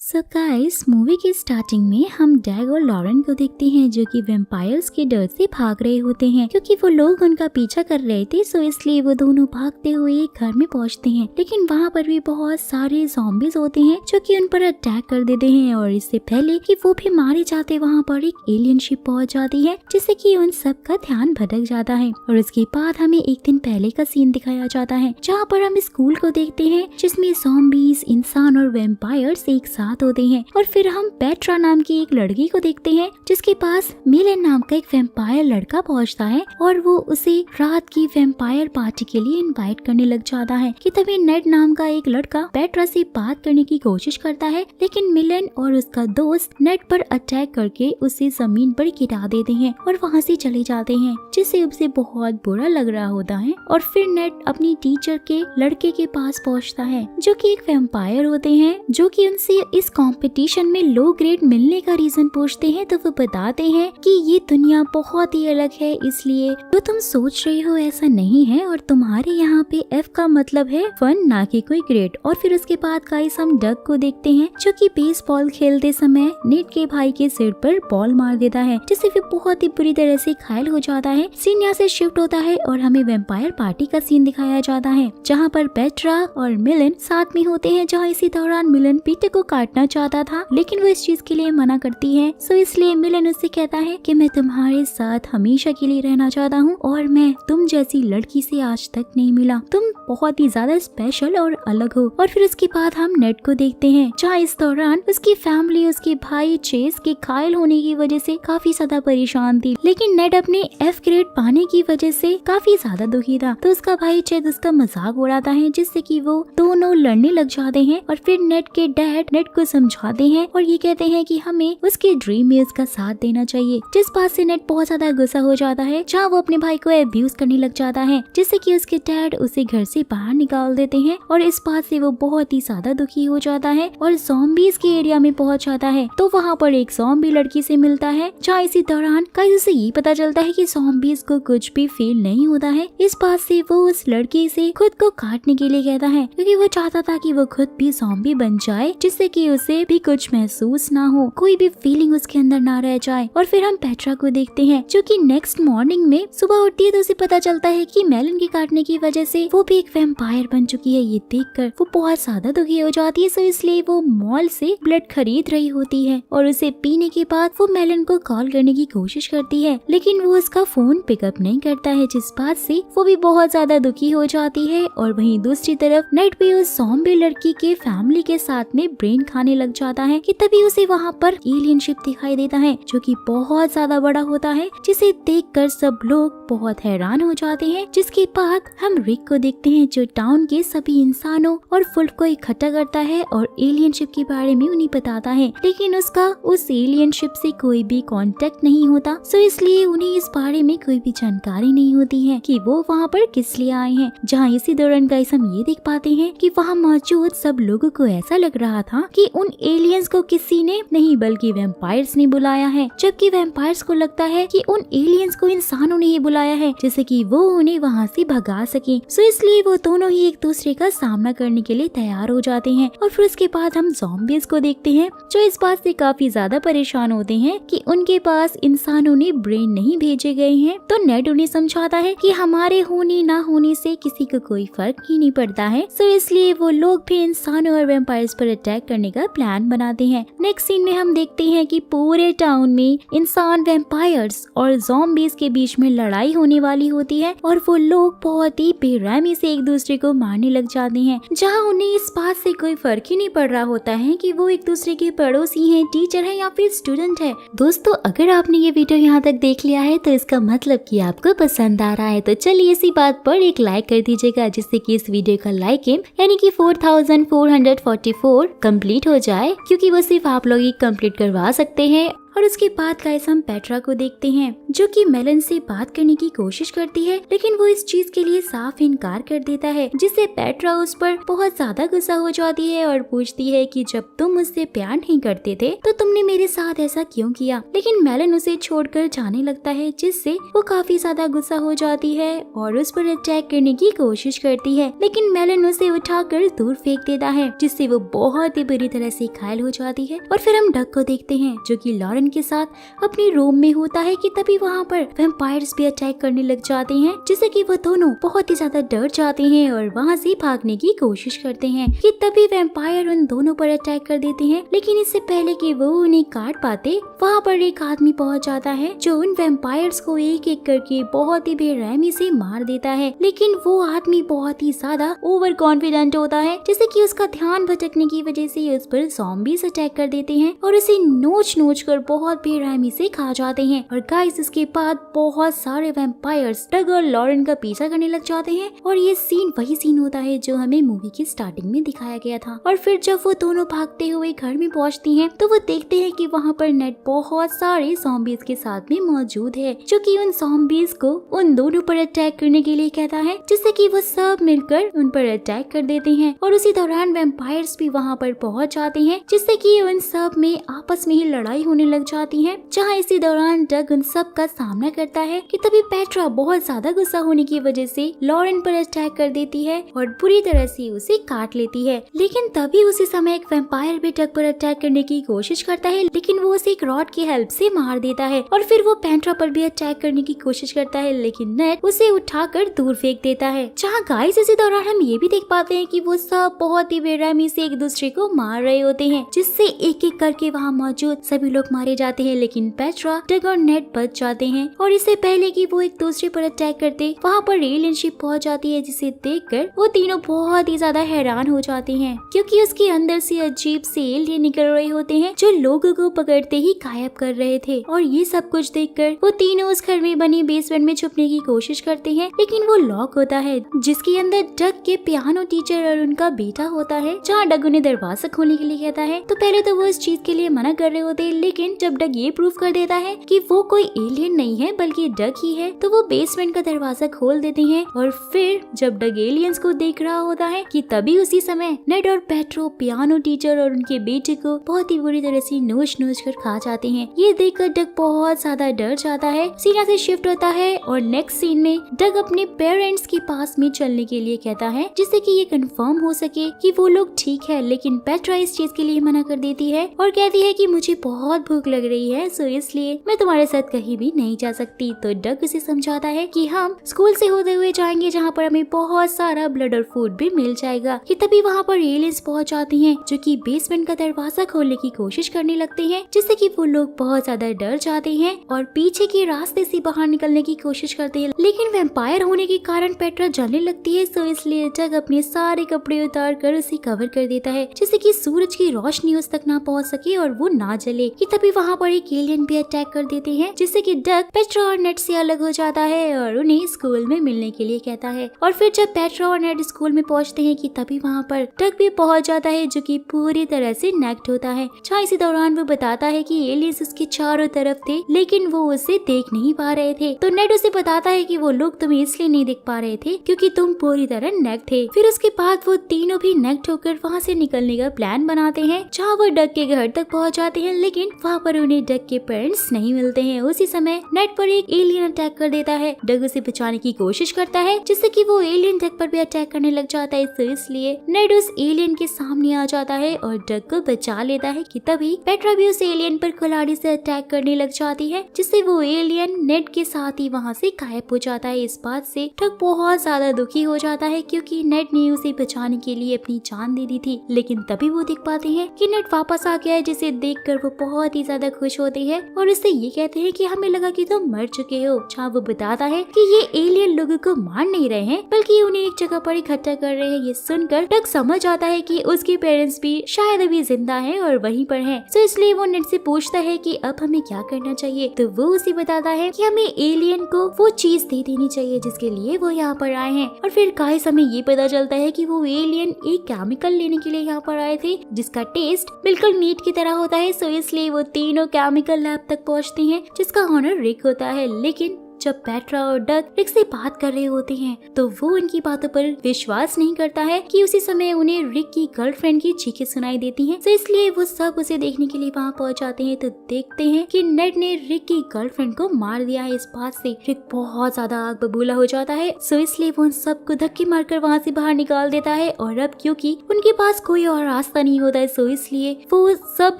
So guys, movie के starting में हम डैग और लॉरेन को देखते हैं जो कि वैम्पायर्स के डर से भाग रहे होते हैं क्योंकि वो लोग उनका पीछा कर रहे थे। सो इसलिए वो दोनों भागते हुए एक घर में पहुंचते हैं, लेकिन वहाँ पर भी बहुत सारे ज़ॉम्बीज होते हैं जो कि उन पर अटैक कर देते हैं। और इससे पहले कि वो भी मारे जाते वहाँ पर एक एलियन शिप पहुँच जाती है जिससे कि उन सब का ध्यान भटक जाता है। और उसके बाद हमें एक दिन पहले का सीन दिखाया जाता है जहाँ पर हम स्कूल को देखते हैं जिसमें ज़ॉम्बीज, इंसान और वैम्पायर्स एक साथ होते हैं। और फिर हम पेट्रा नाम की एक लड़की को देखते हैं जिसके पास मिलेन नाम का एक वैम्पायर लड़का पहुंचता है और वो उसे रात की वैम्पायर पार्टी के लिए इनवाइट करने लग जाता है कि तभी नेड नाम का एक लड़का पेट्रा से बात करने की कोशिश करता है, लेकिन मिलेन और उसका दोस्त नेड पर अटैक करके उसे जमीन पर गिरा देते हैं और वहाँ से चले जाते हैं, जिससे उसे बहुत बुरा लग रहा होता है। और फिर नेड अपनी टीचर के लड़के के पास पहुँचता है जो कि एक वैम्पायर होते हैं, जो कि उनसे इस कंपटीशन में लो ग्रेड मिलने का रीजन पूछते हैं। तो वो बताते हैं कि ये दुनिया बहुत ही अलग है, इसलिए जो तुम सोच रहे हो ऐसा नहीं है और तुम्हारे यहाँ पे F का मतलब है फन, ना कि कोई ग्रेड। और फिर उसके बाद गाइस हम डग को देखते हैं जो कि बेसबॉल खेलते समय नेड के भाई के सिर पर बॉल मार देता है, जिससे वो बहुत ही बुरी तरह से घायल हो जाता है। सीन यहाँ से शिफ्ट होता है और हमें वैम्पायर पार्टी का सीन दिखाया जाता है जहाँ पर पेट्रा और मिलेन साथ में होते हैं, जहाँ इसी दौरान मिलेन पीटर को काटना चाहता था लेकिन वो इस चीज के लिए मना करती है। सो इसलिए मिलेन उससे कहता है कि मैं तुम्हारे साथ हमेशा के लिए रहना चाहता हूँ और मैं तुम जैसी लड़की से आज तक नहीं मिला, तुम बहुत ही ज्यादा स्पेशल और अलग हो। और फिर उसके बाद हम नेड को देखते हैं जहाँ इस दौरान उसकी फैमिली उसके भाई चेस के घायल होने की वजह से काफी ज्यादा परेशान थी, लेकिन नेड अपने F ग्रेड पाने की वजह से काफी ज्यादा दुखी था। तो उसका भाई चेस उसका मजाक उड़ाता है जिससे कि वो दोनों लड़ने लग जाते हैं। और फिर नेड के डैड नेड को समझाते हैं और ये कहते हैं कि हमें उसके ड्रीम में उसका साथ देना चाहिए, जिस बात से नेड बहुत ज्यादा गुस्सा हो जाता है, जहाँ वो अपने भाई को अब्यूज करने लग जाता है, जिससे कि उसके डैड उसे घर से बाहर निकाल देते हैं। और इस बात से वो बहुत ही ज्यादा दुखी हो जाता है और ज़ॉम्बीज के एरिया में पहुंच जाता है। तो वहाँ पर एक ज़ॉम्बी लड़की से मिलता है, जहाँ इसी दौरान कहीं उसे ये पता चलता है कि ज़ॉम्बीज को कुछ भी फील नहीं होता है। इस बात से वो उस लड़की से खुद को काटने के लिए कहता है क्योंकि वो चाहता था कि वो खुद भी ज़ॉम्बी बन जाए, जिससे कि उसे भी कुछ महसूस ना हो, कोई भी फीलिंग उसके अंदर ना रह जाए। और फिर हम पेट्रा को देखते हैं जो कि नेक्स्ट मॉर्निंग में सुबह उठती है तो उसे पता चलता है कि मेलन के काटने की वजह से वो भी एक वैम्पायर बन चुकी है। ये देखकर वो बहुत ज्यादा दुखी हो जाती है, सो इसलिए वो मॉल से ब्लड खरीद रही होती है और उसे पीने के बाद वो मेलन को कॉल करने की कोशिश करती है, लेकिन वो उसका फोन पिकअप नहीं करता है, जिस बात से वो भी बहुत ज्यादा दुखी हो जाती है। और वहीं दूसरी तरफ नेड भी उस ज़ॉम्बी लड़की के फैमिली के साथ में ब्रेन खाने लग जाता है कि तभी उसे वहाँ पर एलियन शिप दिखाई देता है जो कि बहुत ज्यादा बड़ा होता है, जिसे देखकर सब लोग बहुत हैरान हो जाते हैं। जिसके बाद हम रिक को देखते हैं जो टाउन के सभी इंसानों और फुल्फ को इकट्ठा करता है और एलियन शिप के बारे में उन्हें बताता है, लेकिन उसका उस एलियन शिप से कोई भी कांटेक्ट नहीं होता। सो इसलिए उन्हें इस बारे में कोई भी जानकारी नहीं होती है कि वो वहाँ पर किस लिए आए हैं। जहाँ इसी दौरान गाइस हम ये देख पाते हैं कि वहाँ मौजूद सब लोगों को ऐसा लग रहा था कि उन एलियंस को किसी ने नहीं बल्कि वैम्पायर्स ने बुलाया है, जबकि वैम्पायर्स को लगता है कि उन एलियंस को इंसानों ने ही बुलाया है जिससे कि वो उन्हें वहाँ से भगा सके। सो इसलिए वो दोनों ही एक दूसरे का सामना करने के लिए तैयार हो जाते हैं। और फिर उसके बाद हम ज़ॉम्बीज को देखते हैं जो इस बात से काफी ज्यादा परेशान होते हैं कि उनके पास इंसानों ने ब्रेन नहीं भेजे गए हैं। तो नेड उन्हें समझाता है कि हमारे होने ना होने से किसी को कोई फर्क ही नहीं पड़ता है। सो इसलिए वो लोग भी इंसानों और वैम्पायर्स पर अटैक करने का प्लान बनाते हैं। नेक्स्ट सीन में हम देखते हैं कि पूरे टाउन में इंसान, वैम्पायर्स और ज़ॉम्बीज के बीच में लड़ाई होने वाली होती है और वो लोग बहुत ही बेरहमी से एक दूसरे को मारने लग जाते हैं, जहां उन्हें इस बात से कोई फर्क ही नहीं पड़ रहा होता है कि वो एक दूसरे के पड़ोसी हैं, टीचर है या फिर स्टूडेंट है। दोस्तों, अगर आपने ये वीडियो यहाँ तक देख लिया है तो इसका मतलब कि आपको पसंद आ रहा है, तो चलिए इसी बात पर एक लाइक कर दीजिएगा जिससे कि इस वीडियो का लाइक यानी कि 4444 कंप्लीट हो जाए, क्योंकि वो सिर्फ आप लोग ही कंप्लीट करवा सकते हैं। और उसके बाद गाइस हम पेट्रा को देखते हैं जो कि मेलन से बात करने की कोशिश करती है, लेकिन वो इस चीज के लिए साफ इनकार कर देता है, जिससे पेट्रा उस पर बहुत ज्यादा गुस्सा हो जाती है और पूछती है कि जब तुम मुझसे प्यार नहीं करते थे तो तुमने मेरे साथ ऐसा क्यों किया। लेकिन मेलन उसे छोड़कर जाने लगता है, जिससे वो काफी ज्यादा गुस्सा हो जाती है और उस पर अटैक करने की कोशिश करती है, लेकिन मेलन उसे उठाकर दूर फेंक देता है, जिससे वो बहुत ही बुरी तरह से घायल हो जाती है। और फिर हम डग को देखते हैं जो कि लॉरेन के साथ अपने रूम में होता है कि तभी वहाँ पर वैम्पायर्स भी अटैक करने लग जाते हैं, जिससे कि वो दोनों बहुत ही ज्यादा डर जाते हैं और वहाँ से भागने की कोशिश करते हैं कि तभी वैम्पायर उन दोनों पर अटैक कर देते हैं। लेकिन इससे पहले कि वो उन्हें काट पाते, वहाँ पर एक आदमी पहुँच जाता है जो उन वैम्पायर्स को एक एक करके बहुत ही बेरहमी से मार देता है। लेकिन वो आदमी बहुत ही ज्यादा ओवर कॉन्फिडेंट होता है, जिससे कि उसका ध्यान भटकने की वजह से उस पर ज़ॉम्बीज़ अटैक कर देते हैं और उसे नोच नोच कर बहुत बेरहमी से खा जाते हैं। और गाइस इसके बाद बहुत सारे वैम्पायर्स डग और लॉरेन का पीछा करने लग जाते हैं और ये सीन वही सीन होता है जो हमें मूवी की स्टार्टिंग में दिखाया गया था। और फिर जब वो दोनों भागते हुए घर में पहुंचती हैं तो वो देखते हैं कि वहाँ पर नेड बहुत सारे ज़ॉम्बीज़ के साथ में मौजूद है, जो कि उन ज़ॉम्बीज़ को उन दोनों पर अटैक करने के लिए कहता है, जिससे कि वो सब मिलकर उन पर अटैक कर देते हैं। और उसी दौरान वैम्पायर्स भी वहाँ पर पहुंच जाते हैं, जिससे कि उन सब में आपस में ही लड़ाई होने लग जाती है। जहाँ इसी दौरान डग उन सब का सामना करता है कि तभी पेट्रा बहुत ज्यादा गुस्सा होने की वजह से लॉरेन पर अटैक कर देती है और बुरी तरह से उसे काट लेती है। लेकिन तभी उसी समय एक वैम्पायर भी डग पर अटैक करने की कोशिश करता है, लेकिन वो उसे एक रॉड की हेल्प से मार देता है। और फिर वो पेट्रा पर भी अटैक करने की कोशिश करता है, लेकिन नेड उसे उठाकर दूर फेंक देता है। जहाँ गाइस इसी दौरान हम ये भी देख पाते हैं कि वो सब बहुत ही बेरहमी से एक दूसरे को मार रहे होते हैं, जिससे एक एक करके वहाँ मौजूद सभी लोग मारे जाते हैं। लेकिन पेट्रा, डग और नेड बच जाते हैं। और इससे पहले कि वो एक दूसरे पर अटैक करते, वहाँ पर एलियन शिप पहुँच जाती है, जिसे देखकर वो तीनों बहुत ही ज्यादा हैरान हो जाते हैं, क्योंकि उसके अंदर से अजीब से एलियन निकल रहे होते हैं जो लोगों को पकड़ते ही गायब कर रहे थे। और ये सब कुछ देखकर वो तीनों उस घर में बनी बेसमेंट में छुपने की कोशिश करते हैं, लेकिन वो लॉक होता है, जिसके अंदर डग के पियानो टीचर और उनका बेटा होता है। जहाँ डग उन्हें दरवाजा खोलने के लिए कहता है तो पहले तो वो इस चीज के लिए मना कर रहे होते हैं, लेकिन जब डग ये प्रूव कर देता है कि वो कोई एलियन नहीं है बल्कि डग ही है, तो वो बेसमेंट का दरवाजा खोल देते हैं। और फिर जब डग एलियंस को देख रहा होता है कि तभी उसी समय नेड और पेट्रो पियानो टीचर और उनके बेटे को बहुत ही बुरी तरह से नोच नोच कर खा जाते हैं। ये देखकर डग बहुत ज्यादा डर जाता है। सीन से शिफ्ट होता है और नेक्स्ट सीन में डग अपने पेरेंट्स के पास में चलने के लिए कहता है, जिससे कि ये कंफर्म हो सके कि वो लोग ठीक है। लेकिन पेट्रा इस चीज के लिए मना कर देती है और कहती है कि मुझे बहुत भूख लग रही है, सो इसलिए मैं तुम्हारे साथ कहीं भी नहीं जा सकती। तो डग उसे समझाता है कि हम स्कूल से होते हुए जाएंगे, जहाँ पर हमें बहुत सारा ब्लड और फूड भी मिल जाएगा। कि तभी वहाँ पर एलियंस पहुँच जाते हैं, जो कि बेसमेंट का दरवाजा खोलने की कोशिश करने लगते हैं, जिससे कि वो लोग बहुत ज्यादा डर जाते हैं और पीछे के रास्ते से बाहर निकलने की कोशिश करते हैं। लेकिन वैम्पायर होने के कारण पेट्रा जलने लगती है, सो इसलिए डग अपने सारे कपड़े उतार कर उसे कवर कर देता है, जिससे कि सूरज की रोशनी उस तक ना पहुंच सके और वो ना जले। कि तभी वहाँ पर एक एलियन भी अटैक कर देते हैं, जिससे कि डग पेट्रा और नेड से अलग हो जाता है और उन्हें स्कूल में मिलने के लिए कहता है। और फिर जब पेट्रा और नेड स्कूल में पहुँचते हैं कि तभी वहाँ पर डग भी पहुँच जाता है, जो कि पूरी तरह से नेक्ड होता है। जहाँ इसी दौरान वो बताता है कि एलियंस उसके चारों तरफ थे, लेकिन वो उसे देख नहीं पा रहे थे। तो नेड उसे बताता है कि वो लोग तुम्हें इसलिए नहीं देख पा रहे थे क्योंकि तुम पूरी तरह नेक्ड थे। फिर उसके बाद वो तीनों भी नेक्ड होकर वहाँ से निकलने का प्लान बनाते हैं, जहाँ वो डग के घर तक पहुँच जाते हैं, लेकिन वहाँ पर उन्हें डग के पेरेंट्स नहीं मिलते हैं। उसी समय नेड पर एक एलियन अटैक कर देता है। डग उसे बचाने की कोशिश करता है, जिससे कि वो एलियन डग पर भी अटैक करने लग जाता है, तो इसलिए नेड उस एलियन के सामने आ जाता है और डग को बचा लेता है। कि तभी पेट्रा भी उस एलियन पर कुल्हाड़ी से अटैक करने लग जाती है, जिससे वो एलियन नेड के साथ ही वहाँ से गायब हो जाता है। इस बात से डग बहुत ज्यादा दुखी हो जाता है, क्योंकि नेड ने उसे बचाने के लिए अपनी जान दे दी थी। लेकिन तभी वो देख पाते हैं कि नेड वापस आ गया है, जिसे देखकर वो बहुत ही ज्यादा खुश होते हैं और उससे ये कहते हैं कि हमें लगा कि तुम मर चुके हो। जहाँ वो बताता है कि ये एलियन लोगों को मार नहीं रहे हैं, बल्कि उन्हें एक जगह पर इकट्ठा कर रहे हैं। ये सुनकर डग समझ आता है कि उसके पेरेंट्स भी शायद अभी जिंदा हैं और वहीं पर हैं। तो इसलिए वो नेड से पूछता है कि अब हमें क्या करना चाहिए। तो वो उसे बताता है कि हमें एलियन को वो चीज दे देनी चाहिए जिसके लिए वो यहाँ पर आए हैं। और फिर गाइस हमें ये पता चलता है कि वो एलियन एक केमिकल लेने के लिए यहाँ पर आए थे, जिसका टेस्ट बिल्कुल मीट की तरह होता है। सो इसलिए वो तीनों केमिकल लैब तक पहुंचते हैं जिसका ऑनर रिक होता है। लेकिन जब पेट्रा और डग रिक से बात कर रहे होते हैं तो वो उनकी बातों पर विश्वास नहीं करता है कि उसी समय उन्हें रिक की गर्लफ्रेंड की चीखें सुनाई देती हैं। तो इसलिए वो सब उसे देखने के लिए वहाँ पहुँच जाते हैं तो देखते हैं कि नेड ने रिक की गर्लफ्रेंड को मार दिया है। इस बात से रिक बहुत ज्यादा आग बबूला हो जाता है। सो इसलिए वो उन सबको धक्के मारकर वहाँ से बाहर निकाल देता है। और अब क्योंकि उनके पास कोई और रास्ता नहीं होता है सो इसलिए वो सब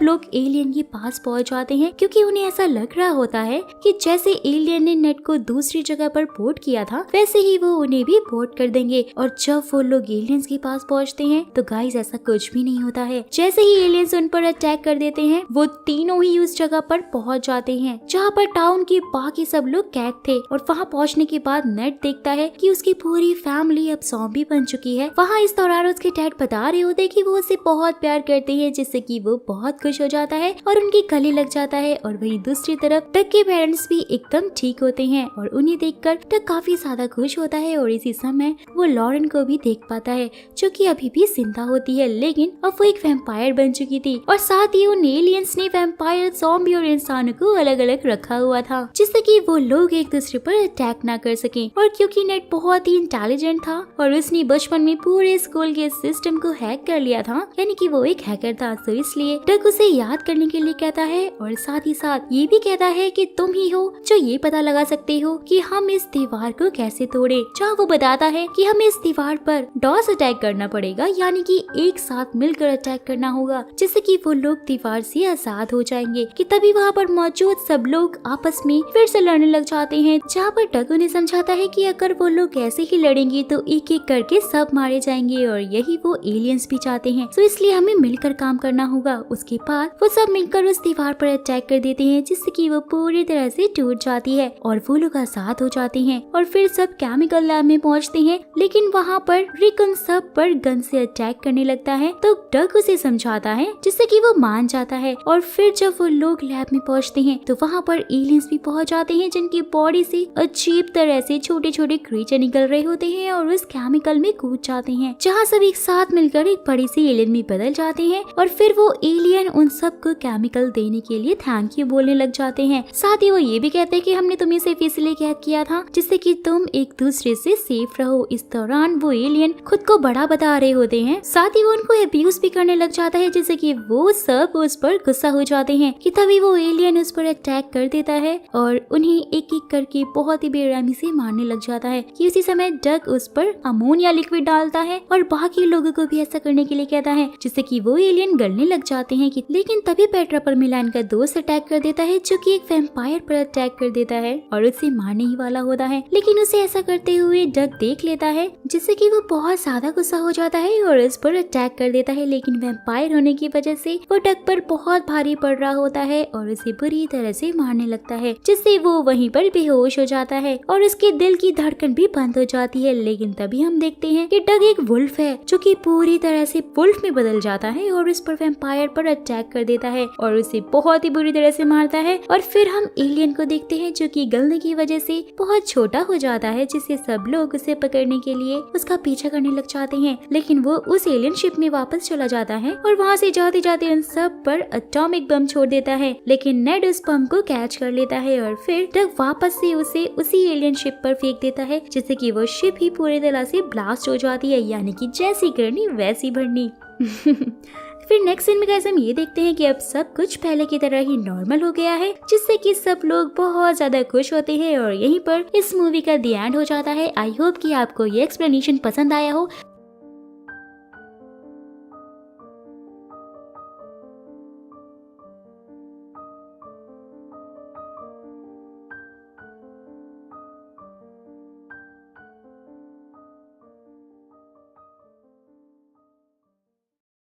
लोग एलियन के पास पहुँच जाते हैं, क्योंकि उन्हें ऐसा लग रहा होता है कि जैसे एलियन ने नेड को दूसरी जगह पर पोर्ट किया था वैसे ही वो उन्हें भी पोर्ट कर देंगे। और जब वो लोग एलियंस के पास पहुंचते हैं तो गाइस ऐसा कुछ भी नहीं होता है। जैसे ही एलियंस उन पर अटैक कर देते हैं वो तीनों ही उस जगह पर पहुंच जाते हैं जहां पर टाउन के बाकी सब लोग कैद थे। और वहां पहुंचने के बाद नेड देखता है कि उसकी पूरी फैमिली अब ज़ॉम्बी बन चुकी है। वहाँ इस दौरान उसके डैड बता रहे होते कि वो उसे बहुत प्यार करते हैं, जिससे कि वो बहुत खुश हो जाता है और उनके गले लग जाता है। और वहीं दूसरी तरफ डग के पेरेंट्स भी एकदम ठीक होते हैं और उन्हें देखकर डग काफी ज्यादा खुश होता है। और इसी समय वो लॉरेन को भी देख पाता है जो कि अभी भी जिंदा होती है, लेकिन अब वो एक वैम्पायर बन चुकी थी। और साथ ही उन एलियंस ने वैम्पायर, ज़ॉम्बी और इंसानों को अलग अलग रखा हुआ था जिससे कि वो लोग एक दूसरे पर अटैक ना कर सकें। और क्योंकि नेड बहुत ही इंटेलिजेंट था और उसने बचपन में पूरे स्कूल के सिस्टम को हैक कर लिया था, यानी कि वो एक हैकर था, तो इसलिए डग उसे याद करने के लिए कहता है। और साथ ही साथ ये भी कहता है कि तुम ही हो जो ये पता लगा सकते हो कि हम इस दीवार को कैसे तोड़े। जहाँ वो बताता है कि हमें इस दीवार पर डॉस अटैक करना पड़ेगा, यानी कि एक साथ मिलकर अटैक करना होगा, जिससे कि वो लोग दीवार से आजाद हो जाएंगे। कि तभी वहाँ पर मौजूद सब लोग आपस में फिर से लड़ने लग जाते हैं, जहाँ पर डग उन्हें समझाता है कि अगर वो लोग ऐसे ही लड़ेंगे तो एक एक करके सब मारे जाएंगे और यही वो एलियंस भी चाहते हैं। तो इसलिए हमें मिलकर काम करना होगा। उसके बाद वो सब मिलकर उस दीवार पर अटैक कर देते हैं, जिससे कि वो पूरी तरह से टूट जाती है और वो लोग आजाद हो जाते हैं। और फिर सब केमिकल लैब में पहुंचते हैं, लेकिन वहाँ पर रिक उन सब पर गन से अटैक करने लगता है तो डग उसे समझाता है, जिससे कि वो मान जाता है। और फिर जब वो लोग लैब में पहुंचते हैं तो वहाँ पर एलियंस भी पहुंच जाते हैं, जिनकी बॉडी से अजीब तरह से छोटे छोटे क्रीचर निकल रहे होते हैं और उस केमिकल में कूद जाते हैं, जहाँ सब एक साथ मिलकर एक बड़ी सी एलियन में बदल जाते हैं। और फिर वो एलियन उन सबको केमिकल देने के लिए थैंक यू बोलने लग जाते हैं। साथ ही वो ये भी कहते हैं कि हमने तुम्हें सिर्फ इसलिए कैद किया था जिससे कि तुम एक दूसरे से सेफ रहो। इस दौरान वो एलियन खुद को बड़ा बता रहे होते हैं। साथ ही वो उनको अब्यूज भी करने लग जाता है, जिससे कि वो सब उस पर गुस्सा हो जाते हैं। कि तभी वो एलियन उस पर अटैक कर देता है और उन्हें एक एक करके बहुत ही बेरहमी से मारने लग जाता है। कि उसी समय डग उस पर अमोनिया लिक्विड डालता है और बाकी लोगों को भी ऐसा करने के लिए कहता है, जिससे कि वो एलियन गलने लग जाते हैं। लेकिन तभी पेट्रा पर मिलान का दोस्त अटैक कर देता है, जो कि एक वैम्पायर पर अटैक कर देता है और उसे मारने ही वाला होता है। लेकिन उसे ऐसा करते हुए डग देख लेता है, जिससे कि वो बहुत ज्यादा गुस्सा हो जाता है और उस पर अटैक कर देता है। लेकिन वैम्पायर होने की वजह से वो डग पर बहुत भारी पड़ रहा होता है और उसे बुरी तरह से मारने लगता है, जिससे वो वहीं पर बेहोश हो जाता है और उसके दिल की धड़कन भी बंद हो जाती है। लेकिन तभी हम देखते हैं कि डग एक वुल्फ है, जो कि पूरी तरह से वुल्फ में बदल जाता है और उस पर वैम्पायर पर अटैक कर देता है और उसे बहुत ही बुरी तरह से मारता है। और फिर हम एलियन को देखते हैं, जो कि गलने की वजह से बहुत छोटा हो जाता है, जिससे सब लोग उसे पकड़ने के लिए उसका पीछा करने लग जाते हैं। लेकिन वो उस एलियन शिप में वापस चला जाता है और वहाँ से जाते जाते उन सब पर एटॉमिक बम छोड़ देता है। लेकिन नेड उस बम को कैच कर लेता है और फिर डग वापस से उसे उसी एलियन शिप पर फेंक देता है, जिससे कि वो शिप ही पूरी तरह से ब्लास्ट हो जाती है, यानी कि जैसी करनी वैसी भरनी। फिर नेक्स्ट सीन में गाइस हम ये देखते हैं कि अब सब कुछ पहले की तरह ही नॉर्मल हो गया है, जिससे कि सब लोग बहुत ज्यादा खुश होते हैं और यहीं पर इस मूवी का द एंड हो जाता है। आई होप कि आपको ये एक्सप्लेनेशन पसंद आया हो।